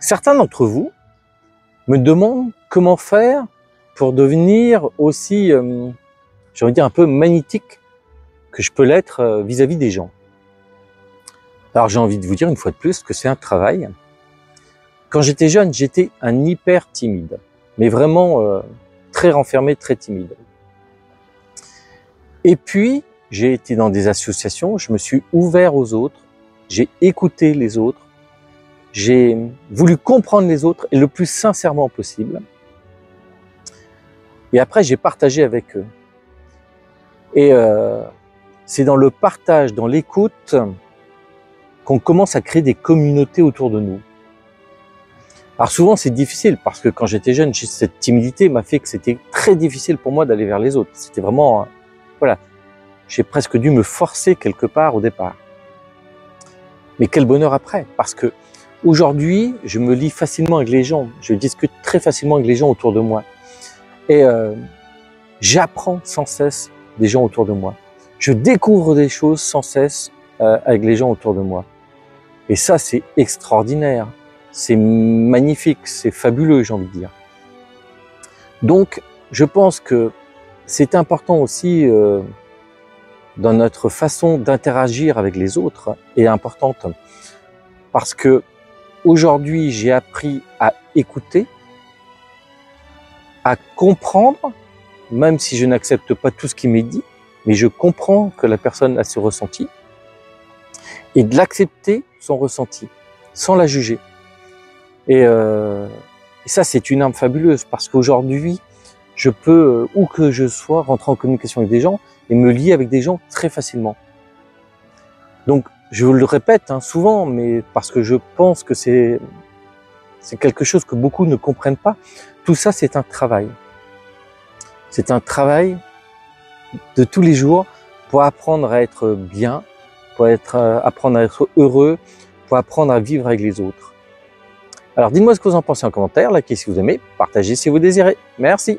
Certains d'entre vous me demandent comment faire pour devenir aussi, j'ai envie de dire, un peu magnétique que je peux l'être vis-à-vis des gens. Alors j'ai envie de vous dire une fois de plus que c'est un travail. Quand j'étais jeune, j'étais un hyper timide, mais vraiment très renfermé, très timide. Et puis, j'ai été dans des associations, je me suis ouvert aux autres, j'ai écouté les autres, j'ai voulu comprendre les autres et le plus sincèrement possible. Et après, j'ai partagé avec eux. Et c'est dans le partage, dans l'écoute, qu'on commence à créer des communautés autour de nous. Alors souvent, c'est difficile parce que quand j'étais jeune, cette timidité m'a fait que c'était très difficile pour moi d'aller vers les autres. C'était vraiment, voilà, j'ai presque dû me forcer quelque part au départ. Mais quel bonheur après, parce que aujourd'hui, je me lie facilement avec les gens, je discute très facilement avec les gens autour de moi. Et j'apprends sans cesse des gens autour de moi. Je découvre des choses sans cesse avec les gens autour de moi. Et ça, c'est extraordinaire, c'est magnifique, c'est fabuleux, j'ai envie de dire. Donc, je pense que c'est important aussi, dans notre façon d'interagir avec les autres, est importante. Parce que aujourd'hui, j'ai appris à écouter, à comprendre, même si je n'accepte pas tout ce qui m'est dit, mais je comprends que la personne a ce ressenti, et de l'accepter, son ressenti, sans la juger. Et ça, c'est une arme fabuleuse, parce qu'aujourd'hui, je peux, où que je sois, rentrer en communication avec des gens et me lier avec des gens très facilement. Donc, je vous le répète souvent, mais parce que je pense que c'est quelque chose que beaucoup ne comprennent pas. Tout ça, c'est un travail. C'est un travail de tous les jours pour apprendre à être bien, pour apprendre à être heureux, pour apprendre à vivre avec les autres. Alors, dites-moi ce que vous en pensez en commentaire, likez si vous aimez, partagez si vous désirez. Merci.